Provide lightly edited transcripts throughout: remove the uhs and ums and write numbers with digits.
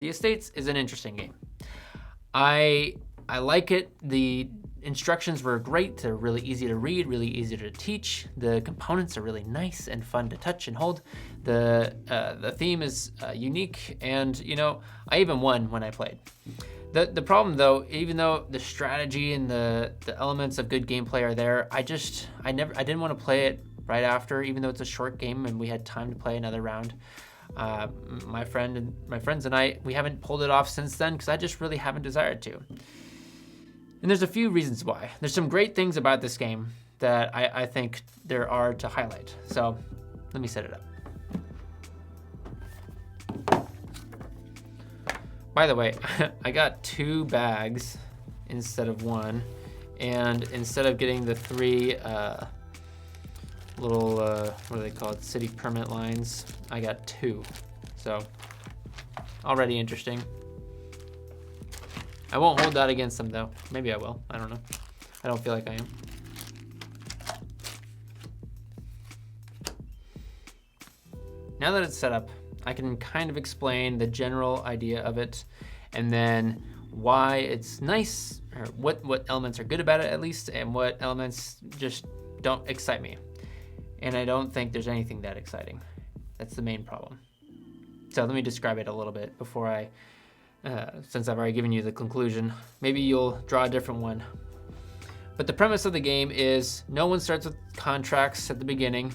The Estates is an interesting game. I like it. The instructions were great. They're really easy to read, really easy to teach. The components are really nice and fun to touch and hold. The theme is unique, and I even won when I played. The problem though, even though the strategy and the elements of good gameplay are there, I didn't want to play it right after, even though it's a short game and we had time to play another round. My friends and I, we haven't pulled it off since then because I just really haven't desired to. And there's a few reasons why. There's some great things about this game that I think there are to highlight. So let me set it up. By the way, I got 2 bags instead of 1. And instead of getting the 3 little, what are they called? City permit lines, I got 2. So already interesting. I won't hold that against them though. Maybe I will, I don't know. I don't feel like I am. Now that it's set up, I can kind of explain the general idea of it and then why it's nice, or what elements are good about it at least, and what elements just don't excite me. And I don't think there's anything that exciting. That's the main problem. So let me describe it a little bit before I, since I've already given you the conclusion, maybe you'll draw a different one. But the premise of the game is no one starts with contracts at the beginning,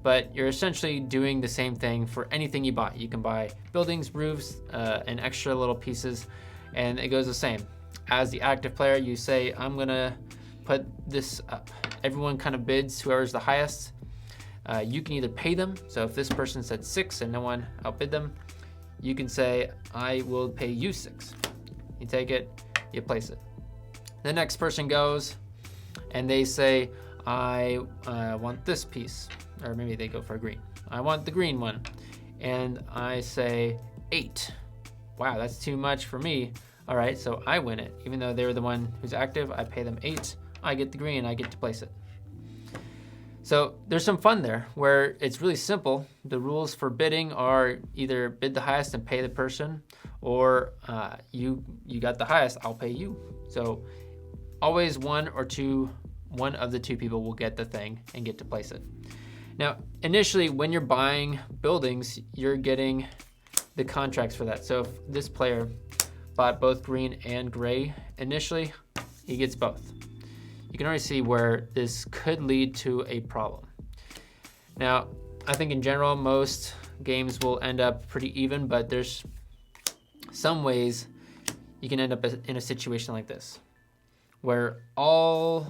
but you're essentially doing the same thing for anything you buy. You can buy buildings, roofs, and extra little pieces, and it goes the same. As the active player, you say, I'm gonna put this up. Everyone kind of bids whoever's the highest. You can either pay them, so if this person said 6 and no one outbid them, you can say, I will pay you 6. You take it, you place it. The next person goes and they say, I want this piece, or maybe they go for a green. I want the green one. And I say 8. Wow, that's too much for me. All right, so I win it. Even though they're the one who's active, I pay them 8. I get the green, I get to place it. So there's some fun there where it's really simple. The rules for bidding are either bid the highest and pay the person, or you got the highest, I'll pay you. So always one of the 2 people will get the thing and get to place it. Now, initially when you're buying buildings, you're getting the contracts for that. So if this player bought both green and gray initially, he gets both. You can already see where this could lead to a problem. Now, I think in general, most games will end up pretty even, but there's some ways you can end up in a situation like this, where a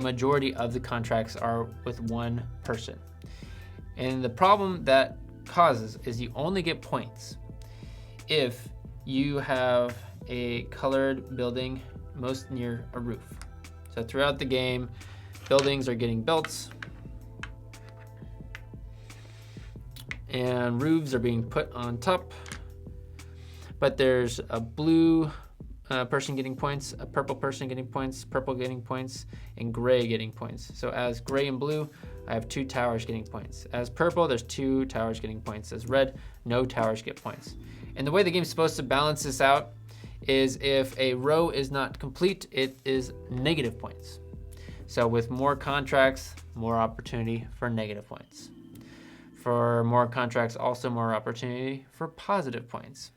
majority of the contracts are with one person. And the problem that causes is you only get points if you have a colored building most near a roof. So throughout the game, buildings are getting built and roofs are being put on top, but there's a blue person getting points, a purple person getting points, purple getting points, and gray getting points. So as gray and blue, I have 2 towers getting points. As purple, there's 2 towers getting points. As red, no towers get points. And the way the game's supposed to balance this out is if a row is not complete, it is negative points. So with more contracts, more opportunity for negative points. For more contracts, also more opportunity for positive points.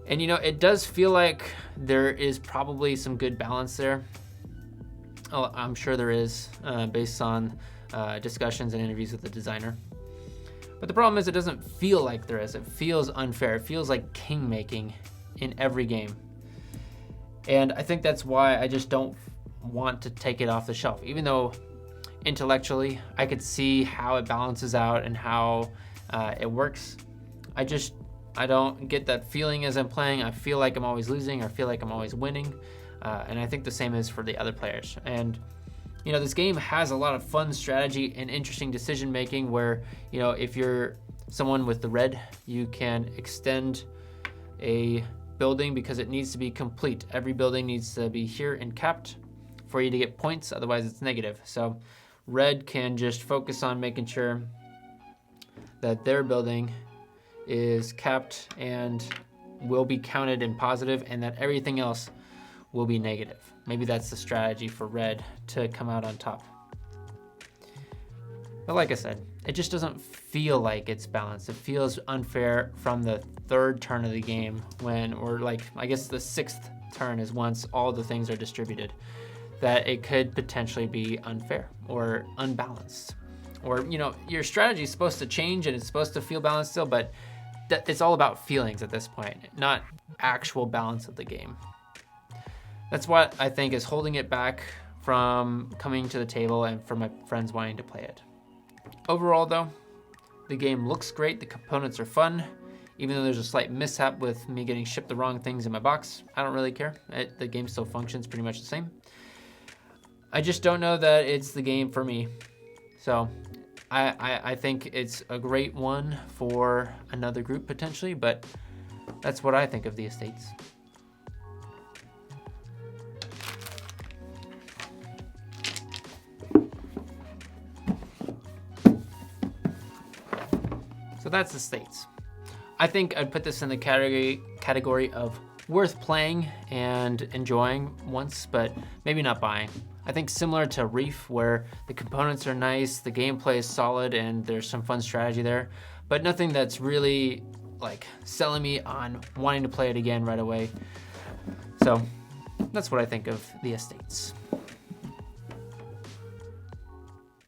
And it does feel like there is probably some good balance there. Oh, I'm sure there is, based on discussions and interviews with the designer. But the problem is it doesn't feel like there is. It feels unfair. It feels like king making in every game. And I think that's why I just don't want to take it off the shelf. Even though intellectually I could see how it balances out and how it works, I don't get that feeling as I'm playing. I feel like I'm always losing, or feel like I'm always winning. And I think the same is for the other players. And this game has a lot of fun strategy and interesting decision making where, if you're someone with the red, you can extend a building because it needs to be complete. Every building needs to be here and capped for you to get points, otherwise it's negative. So red can just focus on making sure that their building is capped and will be counted in positive, and that everything else will be negative. Maybe that's the strategy for red to come out on top. But like I said, it just doesn't feel like it's balanced. It feels unfair from the third turn of the game when, or like, I guess the sixth turn is once all the things are distributed, that it could potentially be unfair or unbalanced. Or, you know, your strategy is supposed to change and it's supposed to feel balanced still, but it's all about feelings at this point, not actual balance of the game. That's what I think is holding it back from coming to the table and for my friends wanting to play it. Overall though, the game looks great, the components are fun. Even though there's a slight mishap with me getting shipped the wrong things in my box, I don't really care. The game still functions pretty much the same. I just don't know that it's the game for me. So I think it's a great one for another group potentially, but that's what I think of the Estates. So that's Estates. I think I'd put this in the category of worth playing and enjoying once, but maybe not buying. I think similar to Reef, where the components are nice, the gameplay is solid, and there's some fun strategy there, but nothing that's really like selling me on wanting to play it again right away. So that's what I think of the Estates.